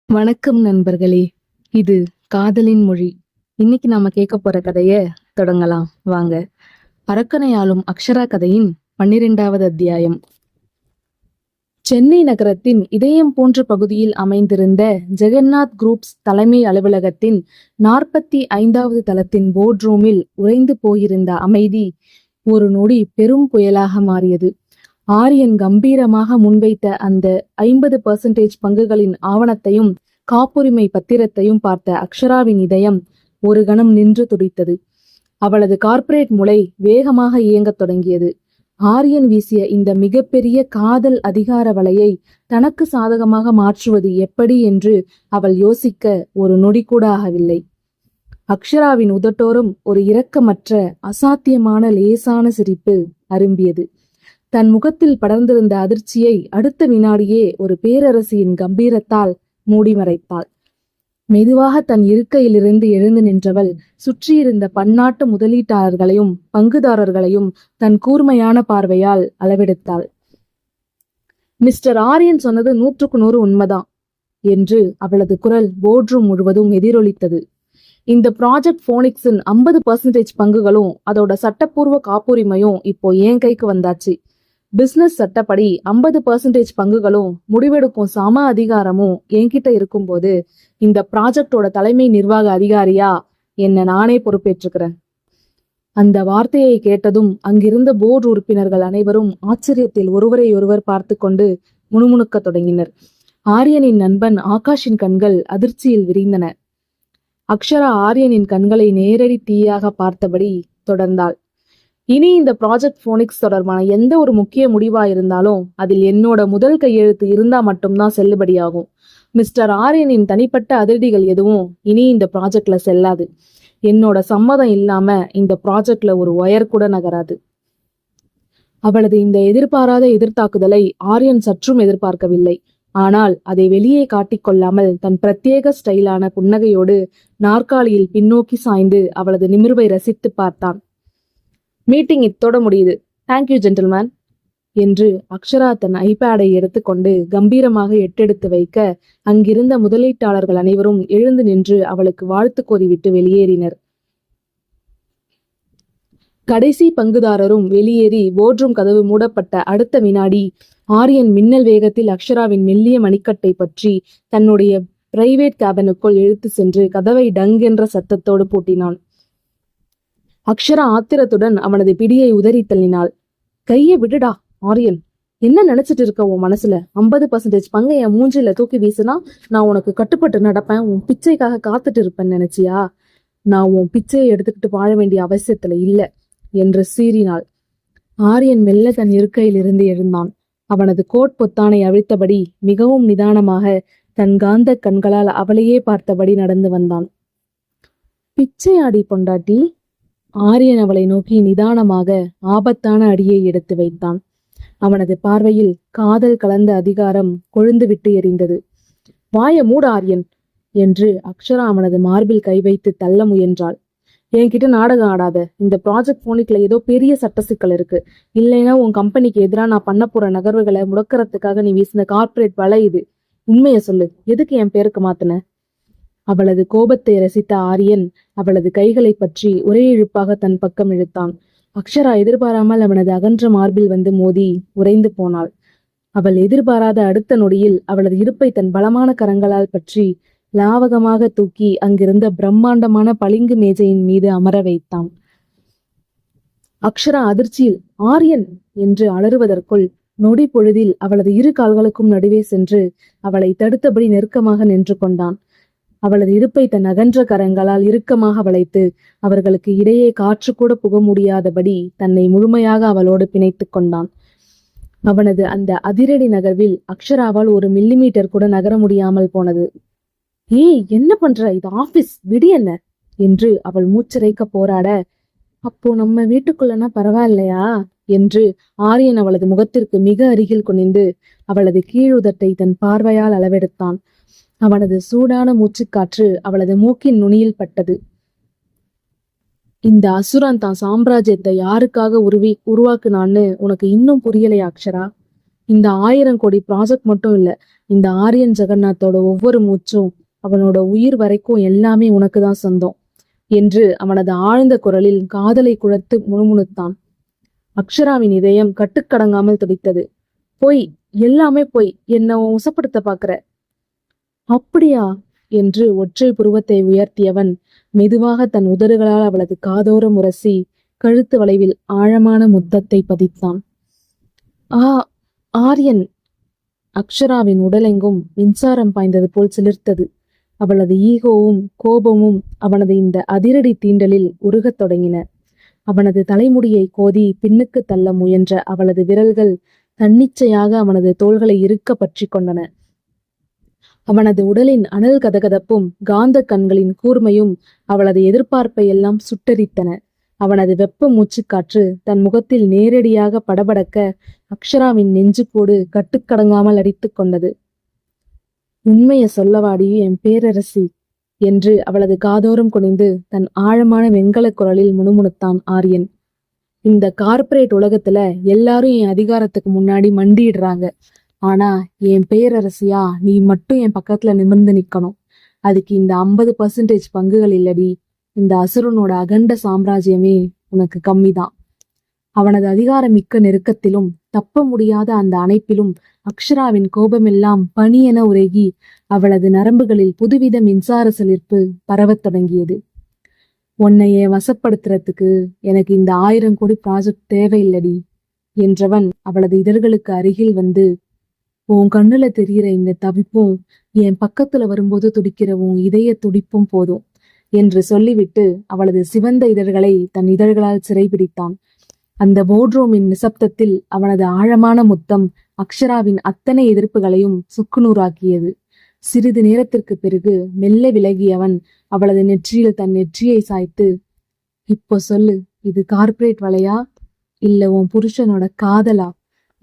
வணக்கம் நண்பர்களே. இது காதலின் மொழி. இன்னைக்கு நாம கேட்க போற கதைய தொடங்கலாம் வாங்க. அரக்கனையாளும் அக்ஷரா கதையின் 12வது அத்தியாயம். சென்னை நகரத்தின் இதயம் போன்ற பகுதியில் அமைந்திருந்த ஜெகநாத் குரூப்ஸ் தலைமை அலுவலகத்தின் 45வது தளத்தின் போர்ட் ரூமில் உறைந்து போயிருந்த அமைதி ஒரு நொடி பெரும் புயலாக மாறியது. ஆரியன் கம்பீரமாக முன்வைத்த அந்த 50% பங்குகளின் ஆவணத்தையும் காப்புரிமை பத்திரத்தையும் பார்த்த அக்ஷராவின் இதயம் ஒரு கணம் நின்று துடித்தது. அவளது கார்ப்பரேட் முளை வேகமாக இயங்கத் தொடங்கியது. ஆரியன் வீசிய இந்த மிகப்பெரிய காதல் அதிகார வலையை தனக்கு சாதகமாக மாற்றுவது எப்படி என்று அவள் யோசிக்க ஒரு நொடி கூட ஆகவில்லை. அக்ஷராவின் உதட்டோரம் ஒரு இரக்கமற்ற அசாத்தியமான லேசான சிரிப்பு அரும்பியது. தன் முகத்தில் படர்ந்திருந்த அதிர்ச்சியை அடுத்த வினாடியே ஒரு பேரரசியின் கம்பீரத்தால் மூடி மறைத்தாள். மெதுவாக தன் இருக்கையிலிருந்து எழுந்து நின்றவள் சுற்றியிருந்த பன்னாட்டு முதலீட்டாளர்களையும் பங்குதாரர்களையும் தன் கூர்மையான பார்வையால் அளவெடுத்தாள். மிஸ்டர் ஆரியன் சொன்னது 100க்கு 100 உண்மைதான் என்று அவளது குரல் போர்ட்ரூம் முழுவதும் எதிரொலித்தது. இந்த ப்ராஜெக்ட் போனிக்ஸின் 50% பங்குகளும் அதோட சட்டப்பூர்வ காப்புரிமையும் இப்போ என் கைக்கு வந்தாச்சு. பிசினஸ் சட்டப்படி 50% பங்குகளும் முடிவெடுக்கும் சம அதிகாரமும் என்கிட்ட இருக்கும்போது இந்த ப்ராஜெக்டோட தலைமை நிர்வாக அதிகாரியா என்ன நானே பொறுப்பேற்றுக்கிறேன். அந்த வார்த்தையை கேட்டதும் அங்கிருந்த போர்டு உறுப்பினர்கள் அனைவரும் ஆச்சரியத்தில் ஒருவரை ஒருவர் பார்த்து கொண்டு முணுமுணுக்க தொடங்கினர். ஆரியனின் நண்பன் ஆகாஷின் கண்கள் அதிர்ச்சியில் விரிந்தன. அக்ஷரா ஆரியனின் கண்களை நேரடி தீயாக பார்த்தபடி தொடர்ந்தாள். இனி இந்த ப்ராஜெக்ட் போனிக்ஸ் தொடர்பான எந்த ஒரு முக்கிய முடிவா இருந்தாலும் அதில் என்னோட முதல் கையெழுத்து இருந்தா மட்டும்தான் செல்லுபடியாகும். மிஸ்டர் ஆரியனின் தனிப்பட்ட அதிரடிகள் எதுவும் இனி இந்த ப்ராஜெக்ட்ல செல்லாது. என்னோட சம்மதம் இல்லாம இந்த ப்ராஜெக்ட்ல ஒரு ஒயர் கூட நகராது. அவளது இந்த எதிர்பாராத எதிர்த்தாக்குதலை ஆரியன் சற்றும் எதிர்பார்க்கவில்லை. ஆனால் அதை வெளியே காட்டிக்கொள்ளாமல் தன் பிரத்யேக ஸ்டைலான புன்னகையோடு நாற்காலியில் பின்னோக்கி சாய்ந்து அவளது நிமிர்வை ரசித்து பார்த்தான். மீட்டிங் இத்தோட முடியுது. தேங்க்யூ ஜென்டில்மேன் என்று அக்ஷரா தன் ஐபேடை எடுத்துக்கொண்டு கம்பீரமாக எட்டெடுத்து வைக்க அங்கிருந்த முதலீட்டாளர்கள் அனைவரும் எழுந்து நின்று அவளுக்கு வாழ்த்து கோரிவிட்டு வெளியேறினர். கடைசி பங்குதாரரும் வெளியேறி போர்ட்ரூம் கதவு மூடப்பட்ட அடுத்த வினாடி ஆரியன் மின்னல் வேகத்தில் அக்ஷராவின் மெல்லிய மணிக்கட்டை பற்றி தன்னுடைய பிரைவேட் கேபினுக்குள் இழுத்து சென்று கதவை டங் என்ற சத்தத்தோடு பூட்டினான். அக்ஷரா ஆத்திரத்துடன் அவனது பிடியை உதறி தள்ளினாள். கையை விடுடா ஆரியன், என்ன நினைச்சிட்டு இருக்க உன் மனசுல? 50% பங்கை என் மூஞ்சில தூக்கி வீசுனா நான் உனக்கு கட்டுப்பட்டு நடப்பேன், உன் பிச்சைக்காக காத்துட்டு இருப்பேன்னு நினைச்சியா? நான் உன் பிச்சையை எடுத்துக்கிட்டு வாழ வேண்டிய அவசியத்துல இல்ல என்று சீறினாள். ஆரியன் மெல்ல தன் இருக்கையில் இருந்து எழுந்தான். அவனது கோட் பொத்தானை அவிழ்த்தபடி மிகவும் நிதானமாக தன் காந்த கண்களால் அவளையே பார்த்தபடி நடந்து வந்தான். பிச்சையாடி பொண்டாட்டி. ஆரியன் அவளை நோக்கி நிதானமாக ஆபத்தான அடியை எடுத்து வைத்தான். அவனது பார்வையில் காதல் கலந்த அதிகாரம் கொழுந்துவிட்டு எரிந்தது. வாய மூட ஆரியன் என்று அக்ஷரா அவனது மார்பில் கை வைத்து தள்ள முயன்றாள். என்கிட்ட நாடகம் ஆடாத. இந்த ப்ராஜெக்ட் போனிக்ல ஏதோ பெரிய சட்ட சிக்கல் இருக்கு. இல்லைன்னா உன் கம்பெனிக்கு எதிராக நான் பண்ண போற நகர்வுகளை முடக்கிறதுக்காக நீ வீசின கார்ப்பரேட் வலை இது. உண்மைய சொல்லு, எதுக்கு என் பேருக்கு மாத்தின? அவளது கோபத்தை ரசித்த ஆரியன் அவளது கைகளை பற்றி ஒரே இழுப்பாக தன் பக்கம் இழுத்தான். அக்ஷரா எதிர்பாராமல் அவனது அகன்ற மார்பில் வந்து மோதி உறைந்து போனாள். அவள் எதிர்பாராத அடுத்த நொடியில் அவளது இடுப்பை தன் பலமான கரங்களால் பற்றி லாவகமாக தூக்கி அங்கிருந்த பிரம்மாண்டமான பளிங்கு மேஜையின் மீது அமர வைத்தான். அக்ஷரா அதிர்ச்சியில் ஆரியன் என்று அலறுவதற்குள் நொடி பொழுதில் அவளது இரு கால்களுக்கும் நடுவே சென்று அவளை தடுத்தபடி நெருக்கமாக நின்று கொண்டான். அவளது இடுப்பை தன் அகன்ற கரங்களால் இறுக்கமாக வளைத்து அவர்களுக்கு இடையே காற்று கூட புக முடியாதபடி தன்னை முழுமையாக அவளோடு பிணைத்து கொண்டான். அவனது அந்த அதிரடி நகர்வில் அக்ஷராவால் 1 மில்லிமீட்டர் கூட நகர முடியாமல் போனது. ஏய், என்ன பண்ற? இது ஆபீஸ், விடு என்ன என்று அவள் மூச்சரைக்க போராட, அப்போ நம்ம வீட்டுக்குள்ளனா பரவாயில்லையா என்று ஆரியன் அவளது முகத்திற்கு மிக அருகில் குனிந்து அவளது கீழுதட்டை தன் பார்வையால் அளவெடுத்தான். அவனது சூடான மூச்சுக்காற்று அவளது மூக்கின் நுனியில் பட்டது. இந்த அசுரன் தான் சாம்ராஜ்யத்தை யாருக்காக உருவாக்குனான்னு உனக்கு இன்னும் புரியலையா அக்ஷரா இந்த 1000 கோடி ப்ராஜெக்ட் மட்டும் இல்ல, இந்த ஆரியன் ஜெகநாத்தோட ஒவ்வொரு மூச்சும், அவனோட உயிர் வரைக்கும் எல்லாமே உனக்கு தான் சொந்தம் என்று அவனது ஆழ்ந்த குரலில் காதலை குழைத்து முணுமுணுத்தான். அக்ஷராவின் இதயம் கட்டுக்கடங்காமல் துடித்தது. பொய், எல்லாமே பொய், என்ன உசப்படுத்த பாக்குற. அப்படியா என்று ஒற்றை புருவத்தை உயர்த்தியவன் மெதுவாக தன் உதடுகளால் அவளது காதோரம் உரசி கழுத்து வளைவில் ஆழமான முத்தத்தை பதித்தான். ஆ, ஆரியன்! அக்ஷராவின் உடலெங்கும் மின்சாரம் பாய்ந்தது போல் சிலிர்த்தது. அவளது ஈகோவும் கோபமும் அவனது இந்த அதிரடி தீண்டலில் உருகத் தொடங்கின. அவனது தலைமுடியை கோதி பின்னுக்கு தள்ள முயன்ற அவளது விரல்கள் தன்னிச்சையாக அவனது தோள்களை இறுக்க பற்றி கொண்டன. அவனது உடலின் அனல் கதகதப்பும் காந்த கண்களின் கூர்மையும் அவளது எதிர்பார்ப்பை எல்லாம் சுட்டரித்தன. அவனது வெப்ப மூச்சுக்காற்று தன் முகத்தில் நேரடியாக படபடக்க அக்ஷராவின் நெஞ்சுக்கூடு கட்டுக்கடங்காமல் அடித்து கொண்டது. உண்மைய சொல்லவாடி என் பேரரசி என்று அவளது காதோரம் குனிந்து தன் ஆழமான வெண்கல குரலில் முணுமுணுத்தான் ஆரியன். இந்த கார்ப்பரேட் உலகத்துல எல்லாரும் என் அதிகாரத்துக்கு முன்னாடி மண்டிடுறாங்க. ஆனா என் பேரரசியா நீ மட்டும் என் பக்கத்துல நிமிர்ந்து நிக்கணும். அதுக்கு இந்த 50% பங்குகள் இல்லடி. இந்த அசுரனோட அகண்ட சாம்ராஜ்யமே உனக்கு கம்மிதான். அவனது அதிகாரம் மிக்க நெருக்கத்திலும் தப்ப முடியாத அந்த அணைப்பிலும் அக்ஷராவின் கோபமெல்லாம் பனி என உருகி அவளது நரம்புகளில் புதுவித மின்சார சிலிர்ப்பு பரவத் தொடங்கியது. உன்னைய வசப்படுத்துறதுக்கு எனக்கு இந்த 1000 கோடி ப்ராஜெக்ட் தேவையில்லடி என்றவன் அவளது இதழ்களுக்கு அருகில் வந்து, உன் கண்ணுல தெரிகிற இந்த தவிப்பும் என் பக்கத்துல வரும்போது துடிக்கிற உன் இதய துடிப்பும் போதும் என்று சொல்லிவிட்டு அவளது சிவந்த இதழ்களை தன் இதழ்களால் சிறைபிடித்தான். அந்த போர்ட்ரூமின் நிசப்தத்தில் அவனது ஆழமான முத்தம் அக்ஷராவின் அத்தனை எதிர்ப்புகளையும் சுக்குநூறாக்கியது. சிறிது நேரத்திற்கு பிறகு மெல்ல விலகியவன் அவளது நெற்றியில் தன் நெற்றியை சாய்த்து, இப்போ சொல்லு, இது கார்ப்பரேட் வலையா இல்ல உன் புருஷனோட காதலா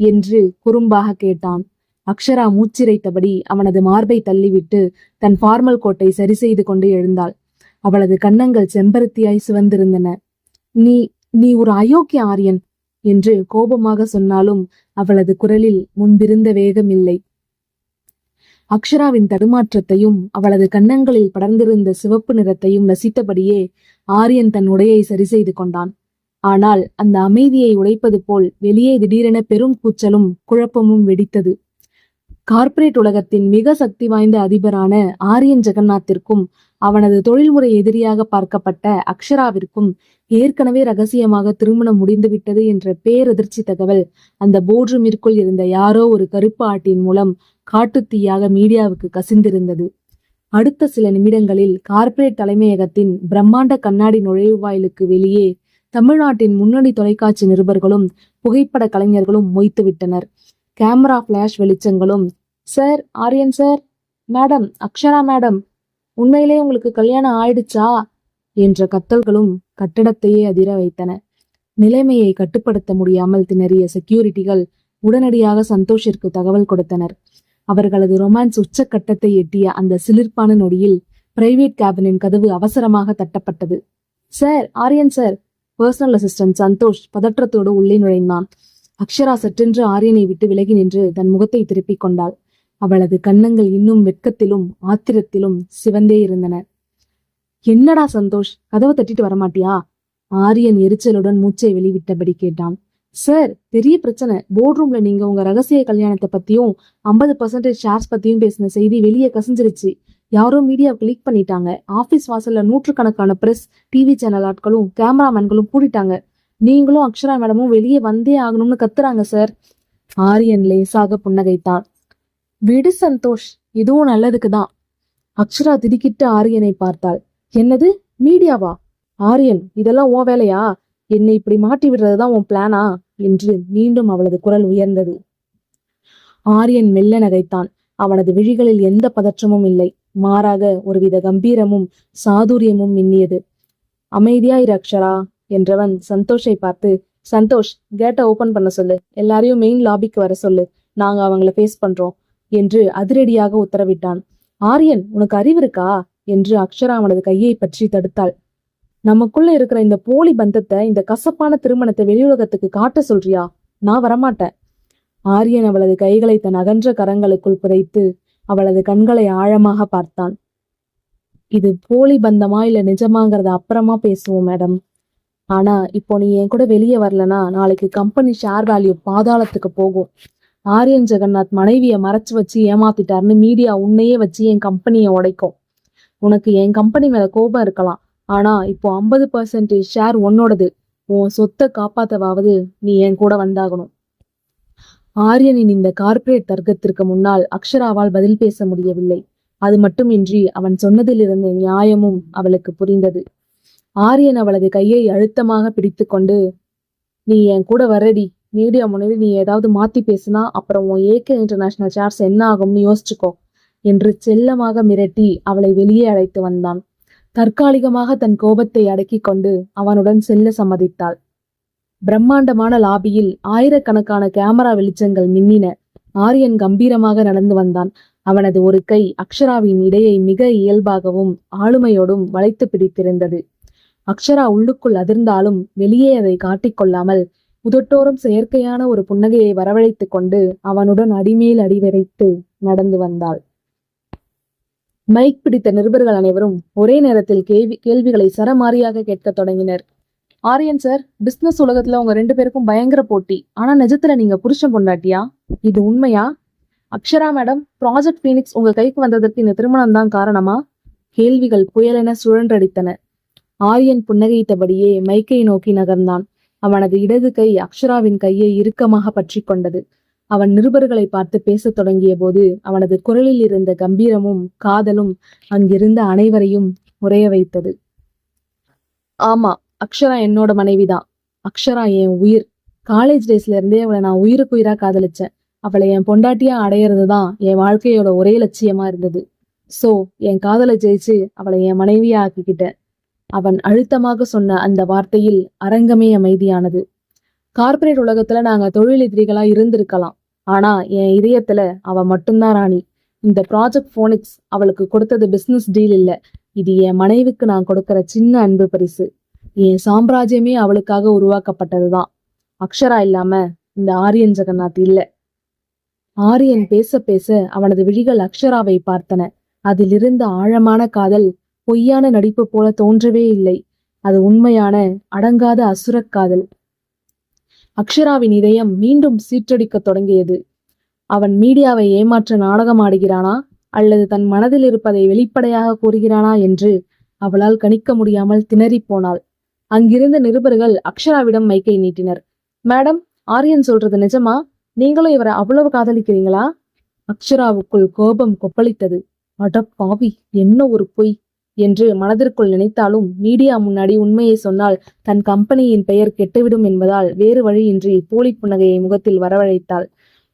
என்று குறும்பாக கேட்டான். அக்ஷரா மூச்சிரைத்தபடி அவனது மார்பை தள்ளிவிட்டு தன் ஃபார்மல் கோட்டை சரி செய்து கொண்டு எழுந்தாள். அவளது கன்னங்கள் செம்பருத்தியாய் சிவந்திருந்தன. நீ நீ ஒரு அயோக்கிய ஆரியன் என்று கோபமாக சொன்னாலும் அவளது குரலில் முன்பிருந்த வேகம் இல்லை. அக்ஷராவின் தடுமாற்றத்தையும் அவளது கன்னங்களில் படர்ந்திருந்த சிவப்பு நிறத்தையும் ரசித்தபடியே ஆரியன் தன் உடையை சரி செய்து கொண்டான். ஆனால் அந்த அமைதியை உடைப்பது போல் வெளியே திடீரென பெரும் கூச்சலும் குழப்பமும் வெடித்தது. கார்ப்பரேட் உலகத்தின் மிக சக்தி வாய்ந்த அதிபரான ஆரியன் ஜெகநாத்திற்கும் அவனது தொழில்முறை எதிரியாக பார்க்கப்பட்ட அக்ஷராவிற்கும் ஏற்கனவே ரகசியமாக திருமணம் முடிந்துவிட்டது என்ற பேரதிர்ச்சி தகவல் அந்த போர்ட்ரூமிற்குள் இருந்த யாரோ ஒரு கருப்பு ஆட்டின் மூலம் காட்டுத்தீயாக மீடியாவுக்கு கசிந்திருந்தது. அடுத்த சில நிமிடங்களில் கார்ப்பரேட் தலைமையகத்தின் பிரம்மாண்ட கண்ணாடி நுழைவாயிலுக்கு வெளியே தமிழ்நாட்டின் முன்னணி தொலைக்காட்சி நிருபர்களும் புகைப்பட கலைஞர்களும் மொய்த்துவிட்டனர். கேமரா பிளாஷ் வெளிச்சங்களும், sir, Aryan sir, madam, Akshara madam, உண்மையிலே உங்களுக்கு கல்யாணம் ஆயிடுச்சா என்ற கத்தல்களும் கட்டடத்தையே அதிர வைத்தன. நிலைமையை கட்டுப்படுத்த முடியாமல் திணறிய செக்யூரிட்டிகள் உடனடியாக சந்தோஷிற்கு தகவல் கொடுத்தனர். அவர்களது ரொமான்ஸ் உச்சக்கட்டத்தை எட்டிய அந்த சிலிர்ப்பான நொடியில் பிரைவேட் கேபினின் கதவு அவசரமாக தட்டப்பட்டது. Sir, Aryan sir. Personal assistant Santhosh பதற்றத்தோடு உள்ளே நுழைந்தான். அக்ஷரா சற்றென்று ஆரியனை விட்டு விலகி நின்று தன் முகத்தை திருப்பிக் கொண்டாள். அவளது கன்னங்கள் இன்னும் வெட்கத்திலும் ஆத்திரத்திலும் சிவந்தே இருந்தன. என்னடா சந்தோஷ், கதவை தட்டிட்டு வரமாட்டியா? ஆரியன் எரிச்சலுடன் மூச்சை வெளிவிட்டபடி கேட்டான். சார், பெரிய பிரச்சனை. போர்ட்ரூம்ல நீங்க உங்க ரகசிய கல்யாணத்தை பத்தியும் 50% ஷேர்ஸ் பத்தியும் பேசின செய்தி வெளியே கசிஞ்சிருச்சு. யாரோ மீடியாவுக்கு லீக் பண்ணிட்டாங்க. ஆபீஸ் வாசல்ல நூற்றுக்கணக்கான பிரஸ், டிவி சேனல் ஆட்களும் கேமராமேன்களும் கூடிட்டாங்க. நீங்களும் அக்ஷரா மேடமும் வெளியே வந்தே ஆகணும்னு கத்துறாங்க சார். ஆரியன் லேசாக புன்னகைத்தான். விடு சந்தோஷ், இதுவும் நல்லதுக்குதான். அக்ஷரா திடுக்கிட்டு ஆரியனை பார்த்தாள். என்னது, மீடியாவா? ஆரியன், இதெல்லாம் உன் வேலையா? என்னை இப்படி மாட்டி விடுறதுதான் உன் பிளானா என்று மீண்டும் அவளது குரல் உயர்ந்தது. ஆரியன் மெல்ல நகைத்தான். அவனது விழிகளில் எந்த பதற்றமும் இல்லை. மாறாக ஒருவித கம்பீரமும் சாதுரியமும் மின்னியது. அமைதியாயிரு அக்ஷரா என்றவன் சந்தோஷை பார்த்து, சந்தோஷ், கேட்டை ஓபன் பண்ண சொல்லு, எல்லாரையும் மெயின் லாபிக்கு வர சொல்லு, நாங்க அவங்கள ஃபேஸ் பண்றோம் என்று அதிரடியாக உத்தரவிட்டான். ஆரியன், உனக்கு அறிவு இருக்கா என்று அக்ஷரா அவனது கையை பற்றி தடுத்தாள். நமக்குள்ள இருக்கிற இந்த போலி பந்தத்தை, இந்த கசப்பான திருமணத்தை வெளியுலகத்துக்கு காட்ட சொல்றியா? நான் வரமாட்டேன். ஆரியன் அவளது கைகளை தன் அகன்ற கரங்களுக்குள் புதைத்து அவளது கண்களை ஆழமாக பார்த்தான். இது போலி பந்தமா இல்ல நிஜமாங்கிறத அப்புறமா பேசுவோம் மேடம். ஆனா இப்போ நீ என் கூட வெளியே வரலனா நாளைக்கு கம்பெனி ஷேர் வேல்யூ பாதாளத்துக்கு போகும். ஆரியன் ஜெகநாத் மனைவிய மறைச்சு வச்சு ஏமாத்திட்டாருன்னு மீடியா உன்னையே வச்சு என் கம்பெனியை உடைக்கும். உனக்கு என் கம்பெனி மேல கோபம் இருக்கலாம், ஆனா இப்போ 50% ஷேர் உன்னோடது. உன் சொத்தை காப்பாத்தவாவது நீ என் கூட வந்தாகணும். ஆரியனின் இந்த கார்ப்பரேட் தர்க்கத்திற்கு முன்னால் அக்ஷராவால் பதில் பேச முடியவில்லை. அது மட்டுமின்றி அவன் சொன்னதில் இருந்த நியாயமும் அவளுக்கு புரிந்தது. ஆரியன் அவளது கையை அழுத்தமாக பிடித்து கொண்டு, நீ என் கூட வரடி. மீடியா முன்னாடி நீ ஏதாவது மாத்தி பேசுனா அப்புறம் உன் ஏகே இன்டர்நேஷனல் ஷேர்ஸ் என்ன ஆகும்னு யோசிச்சுக்கோ என்று செல்லமாக மிரட்டி அவளை வெளியே அழைத்து வந்தான். தற்காலிகமாக தன் கோபத்தை அடக்கிக் கொண்டு அவனுடன் செல்ல சம்மதித்தாள். பிரம்மாண்டமான லாபியில் ஆயிரக்கணக்கான கேமரா வெளிச்சங்கள் மின்னின. ஆரியன் கம்பீரமாக நடந்து வந்தான். அவனது ஒரு கை அக்ஷராவின் இடையை மிக இயல்பாகவும் ஆளுமையோடும் வளைத்து பிடித்திருந்தது. அக்ஷரா உள்ளுக்குள் அதிர்ந்தாலும் வெளியே அதை காட்டிக்கொள்ளாமல் உதட்டோறும் செயற்கையான ஒரு புன்னகையை வரவழைத்துக் கொண்டு அவனுடன் அடிமேல் அடிவரைத்து நடந்து வந்தாள். மைக் பிடித்த நிருபர்கள் அனைவரும் ஒரே நேரத்தில் கேள்விகளை சரமாரியாக கேட்க தொடங்கினர். ஆரியன் சார், பிசினஸ் உலகத்துல உங்க 2 பேருக்கும் பயங்கர போட்டி. ஆனா நிஜத்துல நீங்க புருஷன் பொண்டாட்டியா? இது உண்மையா? அக்ஷரா மேடம், ப்ராஜெக்ட் பீனிக்ஸ் உங்க கைக்கு வந்ததற்கு இந்த திருமணம் தான் காரணமா? கேள்விகள் புயலென சுழன்றடித்தன. ஆரியன் புன்னகையிட்டபடியே மைக்கை நோக்கி நகர்ந்தான். அவனது இடது கை அக்ஷராவின் கையை இறுக்கமாக பற்றி கொண்டது. அவன் நிருபர்களை பார்த்து பேசத் தொடங்கிய போது அவனது குரலில் இருந்த கம்பீரமும் காதலும் அங்கிருந்த அனைவரையும் உறைய வைத்தது. ஆமா, அக்ஷரா என்னோட மனைவிதான். அக்ஷரா என் உயிர். காலேஜ் டேஸ்ல இருந்தே அவளை நான் உயிருக்கு உயிரா காதலிச்சேன். அவளை என் பொண்டாட்டியா அடையிறது தான் என் வாழ்க்கையோட ஒரே லட்சியமா இருந்தது. சோ என் காதலை ஜெயிச்சு அவளை என் மனைவியா ஆக்கிக்கிட்டேன். அவன் அழுத்தமாக சொன்ன அந்த வார்த்தையில் அரங்கமே அமைதியானது. கார்ப்பரேட் உலகத்துல நாங்க தொழில் எதிரிகளா இருந்திருக்கலாம், ஆனா என் இதயத்துல அவ மட்டும்தான் ராணி. இந்த ப்ராஜெக்ட் போனிக்ஸ் அவளுக்கு கொடுத்தது பிசினஸ் டீல் இல்ல. இது என் மனைவிக்கு நான் கொடுக்கிற சின்ன அன்பு பரிசு. என் சாம்ராஜ்யமே அவளுக்காக உருவாக்கப்பட்டதுதான். அக்ஷரா இல்லாம இந்த ஆரியன் ஜெகநாத் இல்ல. ஆரியன் பேச பேச அவனது விழிகள் அக்ஷராவை பார்த்தன. அதிலிருந்த ஆழமான காதல் பொய்யான நடிப்பு போல தோன்றவே இல்லை. அது உண்மையான அடங்காத அசுரக் காதல். அக்ஷராவின் இதயம் மீண்டும் சீற்றடிக்க தொடங்கியது. அவன் மீடியாவை ஏமாற்ற நாடகம் ஆடுகிறானா அல்லது தன் மனதில் இருப்பதை வெளிப்படையாக கூறுகிறானா என்று அவளால் கணிக்க முடியாமல் திணறி போனாள். அங்கிருந்த நிருபர்கள் அக்ஷராவிடம் மைக்கை நீட்டினர். மேடம், ஆரியன் சொல்றது நிஜமா? நீங்களும் இவரை அவ்வளவு காதலிக்கிறீங்களா? அக்ஷராவுக்குள் கோபம் கொப்பளித்தது. அட பாவி, என்ன ஒரு பொய் என்று மனதிற்குள் நினைத்தாலும் மீடியா முன்னாடி உண்மையை சொன்னால் தன் கம்பெனியின் பெயர் கெட்டுவிடும் என்பதால் வேறு வழியின்றி போலி புன்னகையை முகத்தில் வரவழைத்தாள்.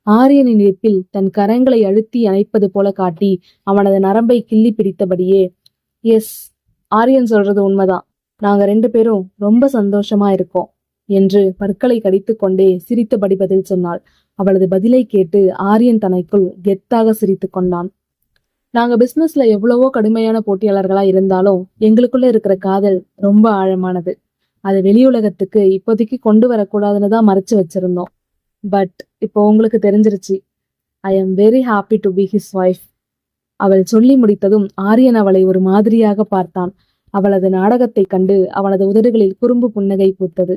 ஆரியனின் இடுப்பில் தன் கரங்களை அழுத்தி அணைப்பது போல காட்டி அவனது நரம்பை கிள்ளி பிடித்தபடியே, எஸ், ஆரியன் சொல்றது உண்மைதான். நாங்க 2 பேரும் ரொம்ப சந்தோஷமா இருக்கோம் என்று பற்களை கடித்து கொண்டே சிரித்தபடி பதில் சொன்னாள். அவளது பதிலை கேட்டு ஆரியன் தனக்குள் கெத்தாக சிரித்து கொண்டான். நாங்க பிசினஸ்ல எவ்வளவோ கடுமையான போட்டியாளர்களா இருந்தாலும் எங்களுக்குள்ள இருக்கிற காதல் ரொம்ப ஆழமானது. அது வெளியுலகத்துக்கு இப்போதைக்கு கொண்டு வரக்கூடாதுன்னு தான் மறைச்சு வச்சிருந்தோம். பட் இப்போ உங்களுக்கு தெரிஞ்சிருச்சு. ஐ am very happy to be his wife. அவள் சொல்லி முடித்ததும் ஆரியன் அவளை ஒரு மாதிரியாக பார்த்தான். அவளது நாடகத்தை கண்டு அவனது உதடுகளில் குறும்பு புன்னகை பூத்தது.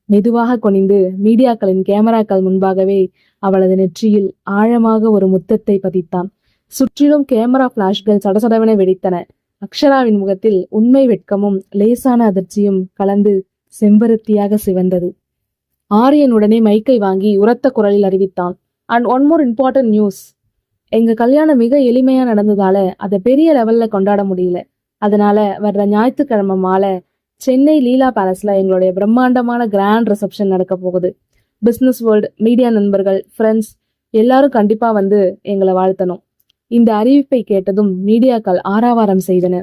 மெதுவாக குனிந்து மீடியாக்களின் கேமராக்கள் முன்பாகவே அவளது நெற்றியில் ஆழமாக ஒரு முத்தத்தை பதித்தான். சுற்றிலும் கேமரா பிளாஷ்கள் சடசடவென வெடித்தன. அக்ஷராவின் முகத்தில் உண்மை வெட்கமும் லேசான அதிர்ச்சியும் கலந்து செம்பருத்தியாக சிவந்தது. ஆரியன் உடனே மைக்கை வாங்கி உரத்த குரலில் அறிவித்தான். And one more important news. எங்க கல்யாணம் மிக எளிமையா நடந்ததால அதை பெரிய லெவல்ல கொண்டாட முடியல. அதனால வர்ற ஞாயிற்றுக்கிழமை மாலை சென்னை லீலா பேலஸ்ல எங்களுடைய பிரம்மாண்டமான கிராண்ட் ரிசப்ஷன் நடக்க போகுது. பிசினஸ் வேர்ல்டு, மீடியா நண்பர்கள், ஃப்ரெண்ட்ஸ் எல்லாரும் கண்டிப்பா வந்து எங்களை வாழ்த்தணும். இந்த அறிவிப்பை கேட்டதும் மீடியாக்கள் ஆரவாரம் செய்தன.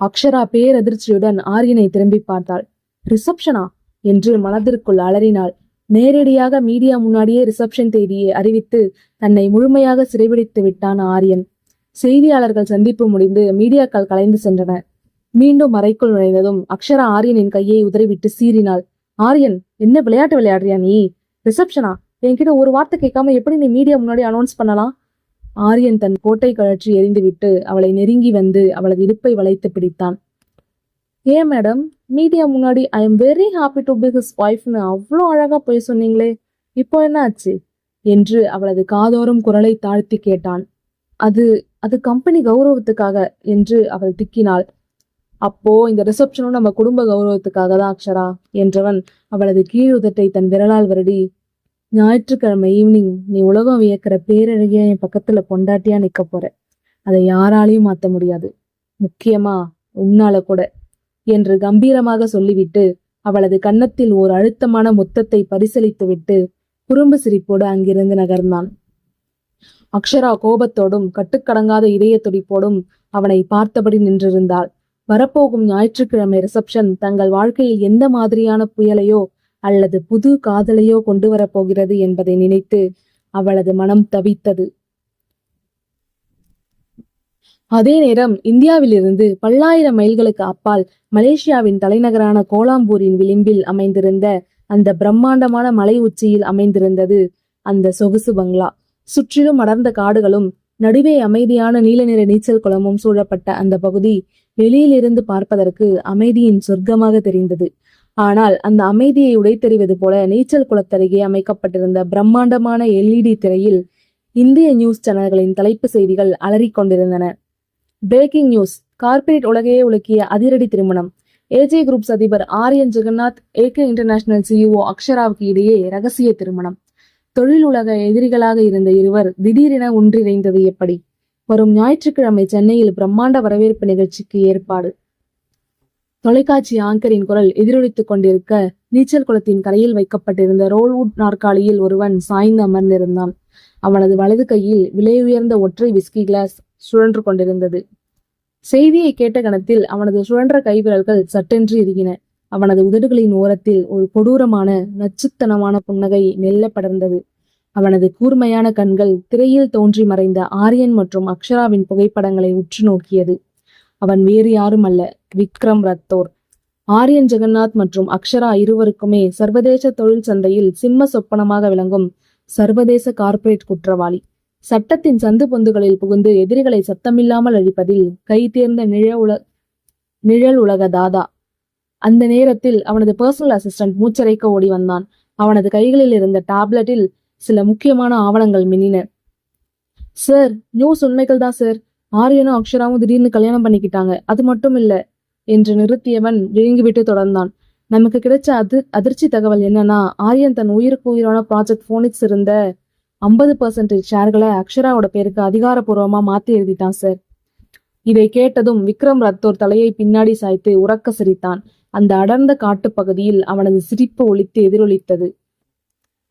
அக்ஷரா பேரதிர்ச்சியுடன் ஆரியனை திரும்பி பார்த்தாள். ரிசப்ஷனா என்று மனதிற்குள் அலறினாள். நேரடியாக மீடியா முன்னாடியே ரிசப்ஷன் தேதியை அறிவித்து தன்னை முழுமையாக சிறைபிடித்து விட்டான் ஆரியன். செய்தியாளர்கள் சந்திப்பு முடிந்து மீடியாக்கள் கலைந்து சென்றன. மீண்டும் அறைக்குள் நுழைந்ததும் அக்ஷரா ஆரியனின் கையை உதறிவிட்டு சீறினாள். ஆரியன், என்ன விளையாட்டு விளையாடுறியா நீ? ரிசப்ஷனா? என்கிட்ட ஒரு வார்த்தை கேட்காம எப்படி நீ மீடியா முன்னாடி அனௌன்ஸ் பண்ணலாம்? ஆரியன் தன் கோட்டை கழற்றி எறிந்துவிட்டு அவளை நெருங்கி வந்து அவளது இடுப்பை வளைத்து பிடித்தான். ஏன் மேடம், மீடியா முன்னாடி I am very happy to be his ஒய்ஃப்னு அவ்வளோ அழகா போய் சொன்னீங்களே, இப்போ என்ன ஆச்சு என்று அவளது காதோறும் குரலை தாழ்த்தி கேட்டான். அது அது கம்பெனி கௌரவத்துக்காக என்று அவள் திக்கினாள். அப்போ இந்த ரிசப்ஷனும் நம்ம குடும்ப கௌரவத்துக்காக தான் அக்ஷரா என்றவன் அவளது கீழுதட்டை தன் விரலால் வருடி, ஞாயிற்றுக்கிழமை ஈவினிங் நீ உலகம் வியக்கிற பேரழகியா என் பக்கத்துல பொண்டாட்டியா நிக்க போற. அதை யாராலையும் மாத்த முடியாது, முக்கியமா உன்னால கூட என்று கம்பீரமாக சொல்லிவிட்டு அவளது கன்னத்தில் ஓர் அழுத்தமான முத்தத்தை பரிசளித்துவிட்டு குறும்பு சிரிப்போடு அங்கிருந்து நகர்ந்தான். அக்ஷரா கோபத்தோடும் கட்டுக்கடங்காத இதய துடிப்போடும் அவனை பார்த்தபடி நின்றிருந்தாள். வரப்போகும் ஞாயிற்றுக்கிழமை ரிசப்ஷன் தங்கள் வாழ்க்கையில் எந்த மாதிரியான புயலையோ அல்லது புது காதலையோ கொண்டு வரப்போகிறது என்பதை நினைத்து அவளது மனம் தவித்தது. அதே நேரம் இந்தியாவிலிருந்து பல்லாயிரம் மைல்களுக்கு அப்பால் மலேசியாவின் தலைநகரான கோலாம்பூரின் விளிம்பில் அமைந்திருந்த அந்த பிரம்மாண்டமான மலை உச்சியில் அமைந்திருந்தது அந்த சொகுசு பங்களா. சுற்றிலும் அடர்ந்த காடுகளும் நடுவே அமைதியான நீல நிற நீச்சல் குளமும் சூழப்பட்ட அந்த பகுதி வெளியிலிருந்து பார்ப்பதற்கு அமைதியின் சொர்க்கமாக தெரிந்தது. ஆனால் அந்த அமைதியை உடைத்தெறிவது போல நீச்சல் குளத்தருகே அமைக்கப்பட்டிருந்த பிரம்மாண்டமான எல்இடி திரையில் இந்திய நியூஸ் சேனல்களின் தலைப்பு செய்திகள் அலறிக்கொண்டிருந்தன. பிரேக்கிங் நியூஸ், கார்ப்பரேட் உலகையே உலுக்கிய அதிரடி திருமணம். ஏஜே குரூப்ஸ் அதிபர் Aryan Jagannath, AK international CEO அக்ஷராவுக்கு இடையே ரகசிய திருமணம். தொழில் உலக எதிரிகளாக இருந்த இருவர் திடீரென ஒன்றிணைந்தது எப்படி? வரும் ஞாயிற்றுக்கிழமை சென்னையில் பிரம்மாண்ட வரவேற்பு நிகழ்ச்சிக்கு ஏற்பாடு. தொலைக்காட்சி ஆங்கரின் குரல் எதிரொலித்துக் கொண்டிருக்க நீச்சல் குளத்தின் கரையில் வைக்கப்பட்டிருந்த ரோல்வுட் நாற்காலியில் ஒருவன் சாய்ந்து அமர்ந்திருந்தான். அவனது வலது கையில் விலை உயர்ந்த ஒற்றை விஸ்கி கிளாஸ் சுழன்று கொண்டிருந்தது. செய்தியை கேட்ட கணத்தில் அவனது சுழன்ற கைவிரல்கள் சட்டென்று இறுகின. அவனது உதடுகளின் ஓரத்தில் ஒரு கொடூரமான நச்சுத்தனமான புன்னகை மெல்ல படர்ந்தது. அவனது கூர்மையான கண்கள் திரையில் தோன்றி மறைந்த ஆரியன் மற்றும் அக்ஷராவின் புகைப்படங்களை உற்று நோக்கியது. அவன் வேறு யாரும் அல்ல, விக்ரம் ரத்தோர். ஆரியன் ஜெகநாத் மற்றும் அக்ஷரா இருவருக்குமே சர்வதேச தொழில் சந்தையில் சிம்ம சொப்பனமாக விளங்கும் சர்வதேச கார்ப்பரேட் குற்றவாளி. சட்டத்தின் சந்து பொந்துகளில் புகுந்து எதிரிகளை சத்தமில்லாமல் அழிப்பதில் கை தேர்ந்த நிழல் உலக தாதா. அந்த நேரத்தில் அவனது பர்சனல் அசிஸ்டன்ட் மூச்சரைக்க ஓடி வந்தான். அவனது கைகளில் இருந்த டேப்லெட்டில் சில முக்கியமான ஆவணங்கள் மின்னின. சார், நியூஸ் உண்மைகள் தான் சார். ஆரியனும் அக்ஷராவும் திடீர்னு கல்யாணம் பண்ணிக்கிட்டாங்க, அது மட்டும் இல்ல என்று நிறுத்தியவன் விழுங்கிவிட்டு தொடர்ந்தான். நமக்கு கிடைச்ச அதிர்ச்சி தகவல் என்னன்னா, ஆரியன் தன் உயிருக்கு உயிரான ப்ராஜெக்ட் போனிக்ஸ் இருந்த 50% ஷேர்களை அக்ஷராவோட பேருக்கு அதிகாரப்பூர்வமா மாத்தி எழுதிட்டான் சார். இதை கேட்டதும் விக்ரம் ரத்தோர் தலையை பின்னாடி சாய்த்து உறக்க சிரித்தான். அந்த அடர்ந்த காட்டுப்பகுதியில் அவனது சிரிப்பு ஒலித்து எதிரொலித்தது.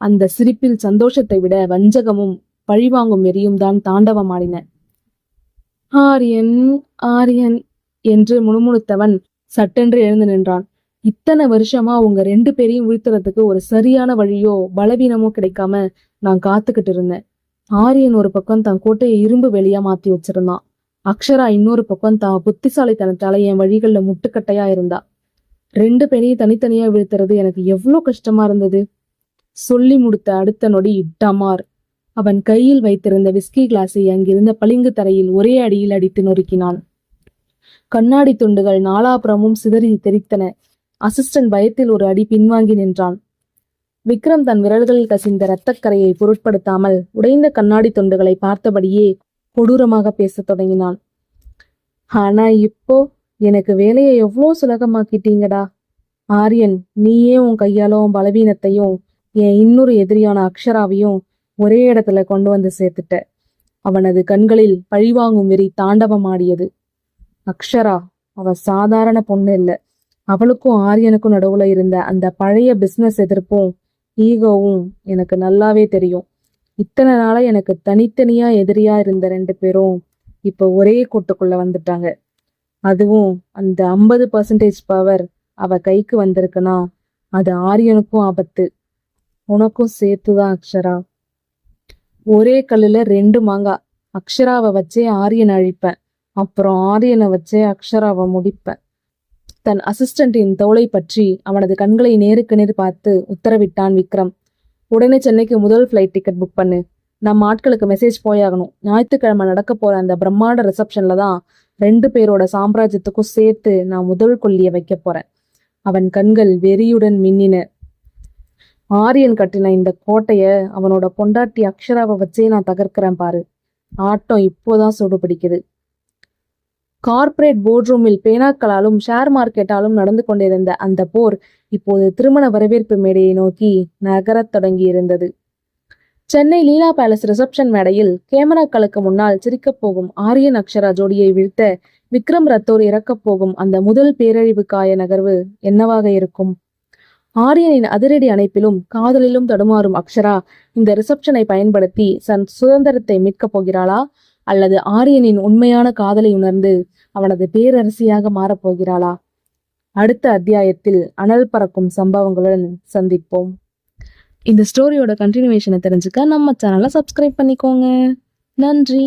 அந்த சிரிப்பில் சந்தோஷத்தை விட வஞ்சகமும் பழிவாங்கும் வெறியும் தான் தாண்டவமாடின. ஆரியன் ஆரியன் என்று முணுமுணுத்தவன் சட்டென்று எழுந்து நின்றான். இத்தனை வருஷமா உங்க 2 பேரையும் வீழ்த்துறதுக்கு ஒரு சரியான வழியோ பலவீனமோ கிடைக்காம நான் காத்துக்கிட்டு இருந்தேன். ஆரியன் ஒரு பக்கம் தன் கோட்டையை இரும்பு வெளியா மாத்தி வச்சிருந்தான். அக்ஷரா இன்னொரு பக்கம் தான் புத்திசாலித்தனத்தால என் வழிகள்ல முட்டுக்கட்டையா இருந்தா. 2 பேரையும் தனித்தனியா வீழ்த்துறது எனக்கு எவ்வளோ கஷ்டமா இருந்தது. சொல்லி முடித்த அடுத்த நொடி டமார். அவன் கையில் வைத்திருந்த விஸ்கி கிளாஸை அங்கிருந்த பளிங்கு தரையில் ஒரே அடியில் அடித்து நொறுக்கினான். கண்ணாடி துண்டுகள் நாலாபுறமும் சிதறி தெரித்தன. அசிஸ்டன்ட் பயத்தில் ஒரு அடி பின்வாங்கி நின்றான். விக்ரம் தன் விரல்களில் கசிந்த இரத்தக்கரையை பொருட்படுத்தாமல் உடைந்த கண்ணாடி துண்டுகளை பார்த்தபடியே கொடூரமாக பேசத் தொடங்கினான். ஆனா இப்போ எனக்கு வேலையை எவ்வளோ சுலகமாக்கிட்டீங்கடா. ஆரியன், நீயே உன் கையாலும் பலவீனத்தையும் என் இன்னொரு எதிரியான அக்ஷராவையும் ஒரே இடத்துல கொண்டு வந்து சேர்த்துட்ட. அவனது கண்களில் பழிவாங்கும் வெறி தாண்டவமாடியது. அக்ஷரா, அவ சாதாரண பொண்ணு இல்ல. அவளுக்கும் ஆரியனுக்கும் நடுவுல இருந்த அந்த பழைய பிசினஸ் எதிர்ப்பும் ஈகோவும் எனக்கு நல்லாவே தெரியும். இத்தனை நாளா எனக்கு தனித்தனியா எதிரியா இருந்த 2 பேரும் இப்ப ஒரே கூட்டுக்குள்ள வந்துட்டாங்க. அதுவும் அந்த 50% பவர் அவ கைக்கு வந்திருக்குன்னா அது ஆரியனுக்கும் ஆபத்து, உனக்கும் சேர்த்துதான் அக்ஷரா. ஒரே கல்லுல 2 மாங்காய். அக்ஷராவை வச்சே ஆரியனை அழிப்பேன், அப்புறம் ஆரியனை வச்சே அக்ஷராவை முடிப்பேன். தன் அசிஸ்டண்டின் தோளை பற்றி அவனது கண்களை நேருக்கு நேர் பார்த்து உத்தரவிட்டான் விக்ரம். உடனே சென்னைக்கு முதல் ஃப்ளைட் டிக்கெட் புக் பண்ணு. நம்ம ஆட்களுக்கு மெசேஜ் போயாகணும். ஞாயிற்றுக்கிழமை நடக்க போற அந்த பிரம்மாண்ட ரிசப்ஷன்ல தான் 2 பேரோட சாம்ராஜ்யத்துக்கும் சேர்த்து நான் முதல் கொள்ளிய வைக்க போறேன். அவன் கண்கள் வெறியுடன் மின்னின. ஆரியன் கட்டின இந்த கோட்டைய அவனோட பொண்டாட்டி அக்ஷராவை வச்சே நான் தகர்க்கிறேன் பாரு. ஆட்டம் இப்போதான் சூடு பிடிக்குது. கார்ப்பரேட் போர்ட் ரூமில் பேனாக்களாலும் ஷேர் மார்க்கெட்டாலும் நடந்து கொண்டிருந்த அந்த போர் இப்போது திருமண வரவேற்பு மேடையை நோக்கி நகரத் தொடங்கி இருந்தது. சென்னை லீலா பேலஸ் ரிசப்ஷன் மேடையில் கேமராக்களுக்கு முன்னால் சிரிக்கப் போகும் ஆரியன் அக்ஷரா ஜோடியை வீழ்த்த விக்ரம் ரத்தோர் இறக்கப் போகும் அந்த முதல் பேரழிவு காய நகர்வு என்னவாக இருக்கும்? ஆரியனின் அதிரடி அணைப்பிலும் காதலிலும் தடுமாறும் அக்ஷரா இந்த ரிசப்ஷனை பயன்படுத்தி தன் சுதந்திரத்தை மீட்கப் போகிறாளா, அல்லது ஆரியனின் உண்மையான காதலை உணர்ந்து அவனது பேரரசியாக மாறப்போகிறாளா? அடுத்த அத்தியாயத்தில் அனல் பறக்கும் சம்பவங்களுடன் சந்திப்போம். இந்த ஸ்டோரியோட கண்டினியூவேஷனை தெரிஞ்சுக்க நம்ம சேனலை சப்ஸ்கிரைப் பண்ணிக்கோங்க. நன்றி.